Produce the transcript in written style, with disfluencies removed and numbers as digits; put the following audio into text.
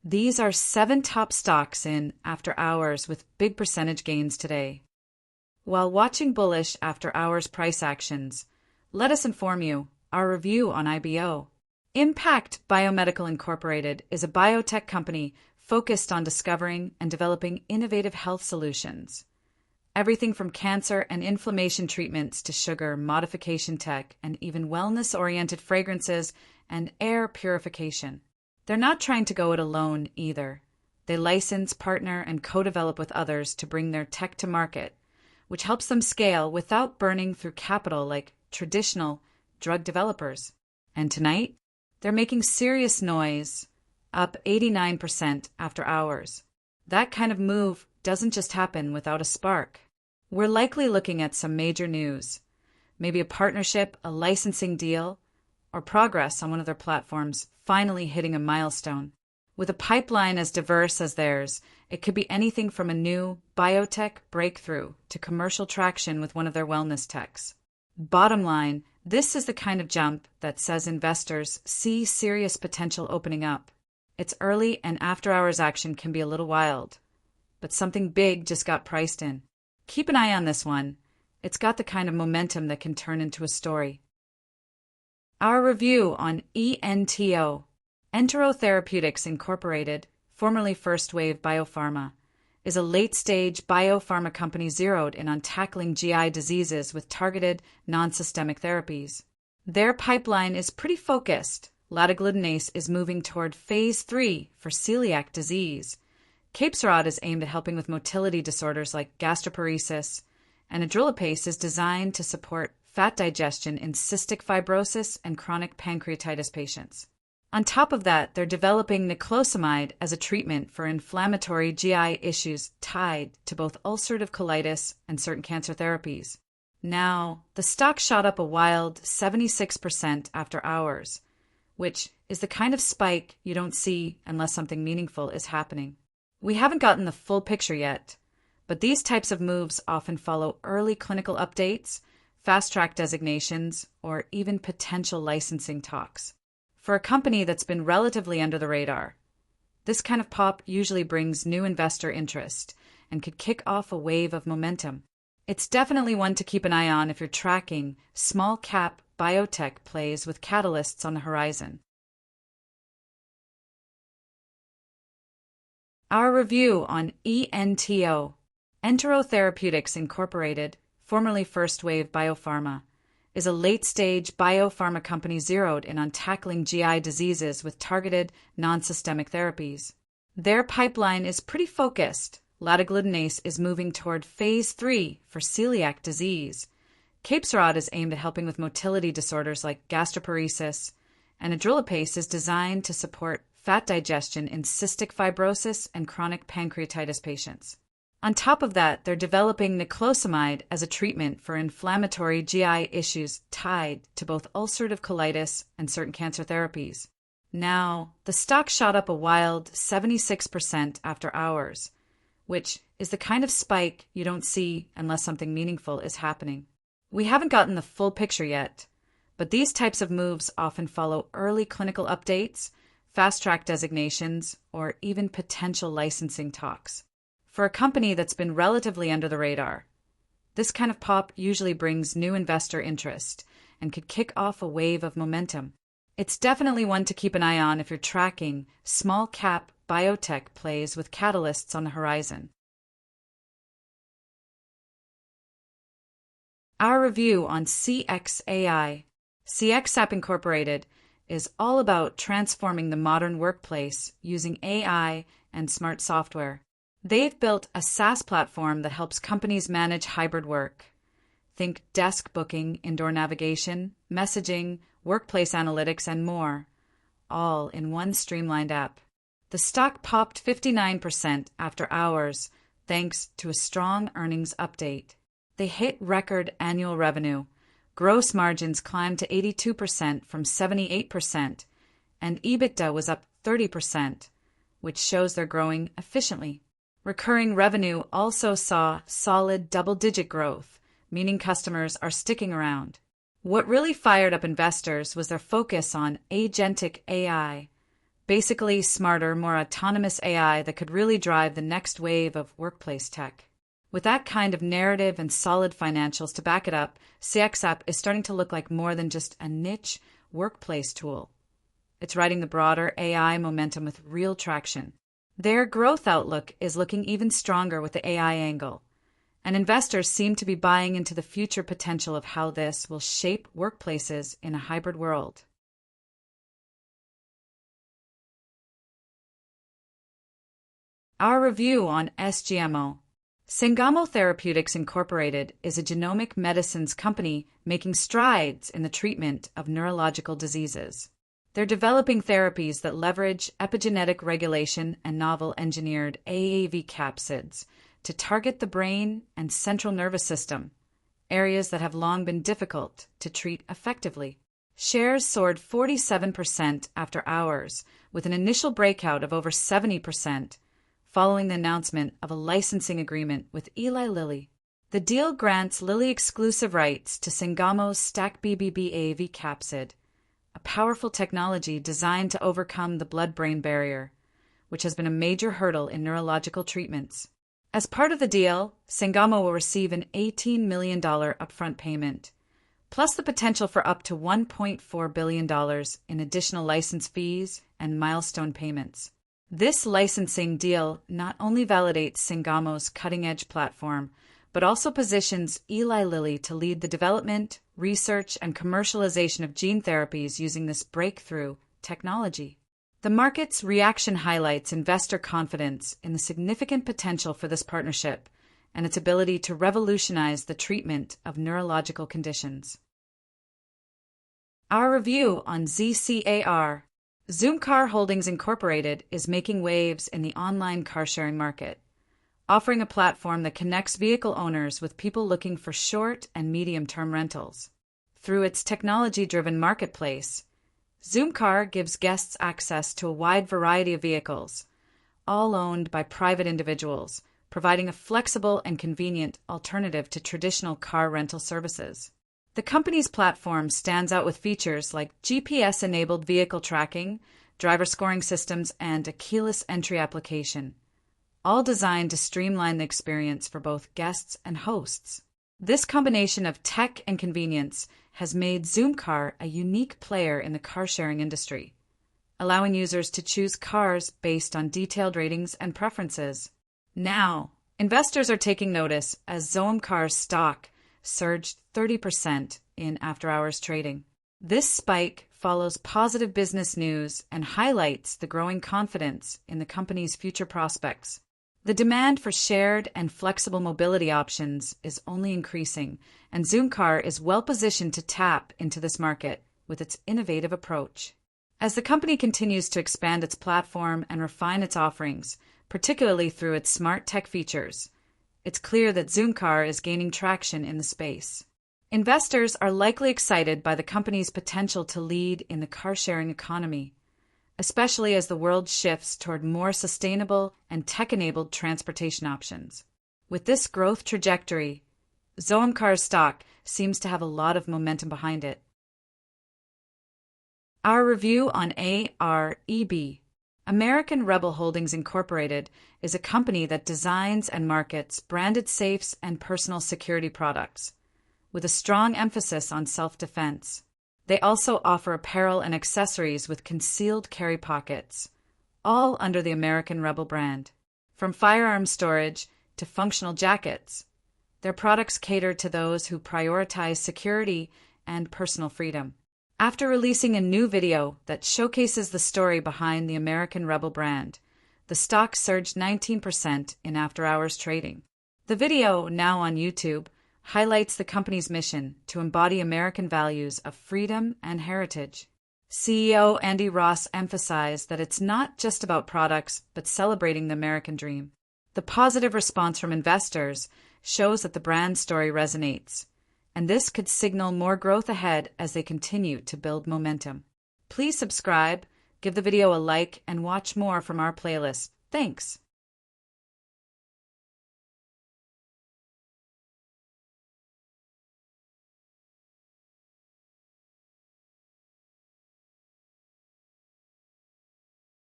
These are 7 top stocks in after hours with big percentage gains today. While watching bullish after hours price actions, let us inform you our review on IBO. Impact Biomedical Incorporated is a biotech company focused on discovering and developing innovative health solutions. Everything from cancer and inflammation treatments to sugar modification tech and even wellness-oriented fragrances and air purification. They're not trying to go it alone either. They license, partner, and co-develop with others to bring their tech to market, which helps them scale without burning through capital like traditional drug developers. And tonight, they're making serious noise, up 89% after hours. That kind of move doesn't just happen without a spark. We're likely looking at some major news, maybe a partnership, a licensing deal, or progress on one of their platforms finally hitting a milestone. With a pipeline as diverse as theirs, it could be anything from a new biotech breakthrough to commercial traction with one of their wellness techs. Bottom line, this is the kind of jump that says investors see serious potential opening up. It's early and after-hours action can be a little wild, but something big just got priced in. Keep an eye on this one. It's got the kind of momentum that can turn into a story. Our review on ENTO Entero Therapeutics Incorporated, formerly First Wave Biopharma, is a late-stage biopharma company zeroed in on tackling GI diseases with targeted, non-systemic therapies. Their pipeline is pretty focused. Latiglutidase is moving toward Phase 3 for celiac disease. Capesarod is aimed at helping with motility disorders like gastroparesis, and adrilipase is designed to support fat digestion in cystic fibrosis and chronic pancreatitis patients. On top of that, they're developing niclosamide as a treatment for inflammatory GI issues tied to both ulcerative colitis and certain cancer therapies. Now, the stock shot up a wild 76% after hours, which is the kind of spike you don't see unless something meaningful is happening. We haven't gotten the full picture yet, but these types of moves often follow early clinical updates, fast-track designations, or even potential licensing talks. For a company that's been relatively under the radar, this kind of pop usually brings new investor interest and could kick off a wave of momentum. It's definitely one to keep an eye on if you're tracking small-cap biotech plays with catalysts on the horizon. Our review on ENTO Entero Therapeutics Incorporated, formerly First Wave Biopharma, is a late-stage biopharma company zeroed in on tackling GI diseases with targeted, non-systemic therapies. Their pipeline is pretty focused. Latiglutidase is moving toward Phase 3 for celiac disease. Capesarod is aimed at helping with motility disorders like gastroparesis, and adrilipase is designed to support fat digestion in cystic fibrosis and chronic pancreatitis patients. On top of that, they're developing niclosamide as a treatment for inflammatory GI issues tied to both ulcerative colitis and certain cancer therapies. Now, the stock shot up a wild 76% after hours, which is the kind of spike you don't see unless something meaningful is happening. We haven't gotten the full picture yet, but these types of moves often follow early clinical updates, fast-track designations, or even potential licensing talks. For a company that's been relatively under the radar, this kind of pop usually brings new investor interest and could kick off a wave of momentum. It's definitely one to keep an eye on if you're tracking small-cap biotech plays with catalysts on the horizon. Our review on CXAI CXApp Incorporated is all about transforming the modern workplace using AI and smart software. They've built a SaaS platform that helps companies manage hybrid work. Think desk booking, indoor navigation, messaging, workplace analytics, and more, all in one streamlined app. The stock popped 59% after hours thanks to a strong earnings update. They hit record annual revenue. Gross margins climbed to 82% from 78%, and EBITDA was up 30%, which shows they're growing efficiently. Recurring revenue also saw solid double-digit growth, meaning customers are sticking around. What really fired up investors was their focus on agentic AI. basically smarter, more autonomous AI that could really drive the next wave of workplace tech. With that kind of narrative and solid financials to back it up, CXApp is starting to look like more than just a niche workplace tool. It's riding the broader AI momentum with real traction. Their growth outlook is looking even stronger with the AI angle, and investors seem to be buying into the future potential of how this will shape workplaces in a hybrid world. Our review on SGMO. Sangamo Therapeutics Incorporated is a genomic medicines company making strides in the treatment of neurological diseases. They're developing therapies that leverage epigenetic regulation and novel engineered AAV capsids to target the brain and central nervous system, areas that have long been difficult to treat effectively. Shares soared 47% after hours, with an initial breakout of over 70%, following the announcement of a licensing agreement with Eli Lilly. The deal grants Lilly exclusive rights to Sangamo's STAC-BBB AAV capsid, a powerful technology designed to overcome the blood-brain barrier, which has been a major hurdle in neurological treatments. As part of the deal, Sangamo will receive an $18 million upfront payment, plus the potential for up to $1.4 billion in additional license fees and milestone payments. This licensing deal not only validates Sangamo's cutting-edge platform, but also positions Eli Lilly to lead the development, research, and commercialization of gene therapies using this breakthrough technology. The market's reaction highlights investor confidence in the significant potential for this partnership and its ability to revolutionize the treatment of neurological conditions. Our review on ZCAR. Zoomcar Holdings Incorporated is making waves in the online car-sharing market, offering a platform that connects vehicle owners with people looking for short and medium-term rentals. Through its technology-driven marketplace, Zoomcar gives guests access to a wide variety of vehicles, all owned by private individuals, providing a flexible and convenient alternative to traditional car rental services. The company's platform stands out with features like GPS-enabled vehicle tracking, driver scoring systems, and a keyless entry application, all designed to streamline the experience for both guests and hosts. This combination of tech and convenience has made Zoomcar a unique player in the car-sharing industry, allowing users to choose cars based on detailed ratings and preferences. Now, investors are taking notice as Zoomcar's stock surged 30% in after-hours trading. This spike follows positive business news and highlights the growing confidence in the company's future prospects. The demand for shared and flexible mobility options is only increasing, and Zoomcar is well-positioned to tap into this market with its innovative approach. As the company continues to expand its platform and refine its offerings, particularly through its smart tech features, it's clear that Zoomcar is gaining traction in the space. Investors are likely excited by the company's potential to lead in the car-sharing economy, especially as the world shifts toward more sustainable and tech-enabled transportation options. With this growth trajectory, Zoomcar's stock seems to have a lot of momentum behind it. Our review on AREB. American Rebel Holdings Incorporated is a company that designs and markets branded safes and personal security products, with a strong emphasis on self-defense. They also offer apparel and accessories with concealed carry pockets, all under the American Rebel brand. From firearm storage to functional jackets, their products cater to those who prioritize security and personal freedom. After releasing a new video that showcases the story behind the American Rebel brand, the stock surged 19% in after-hours trading. The video, now on YouTube, highlights the company's mission to embody American values of freedom and heritage. CEO Andy Ross emphasized that it's not just about products, but celebrating the American dream. The positive response from investors shows that the brand story resonates, and this could signal more growth ahead as they continue to build momentum. Please subscribe, give the video a like, and watch more from our playlist. Thanks!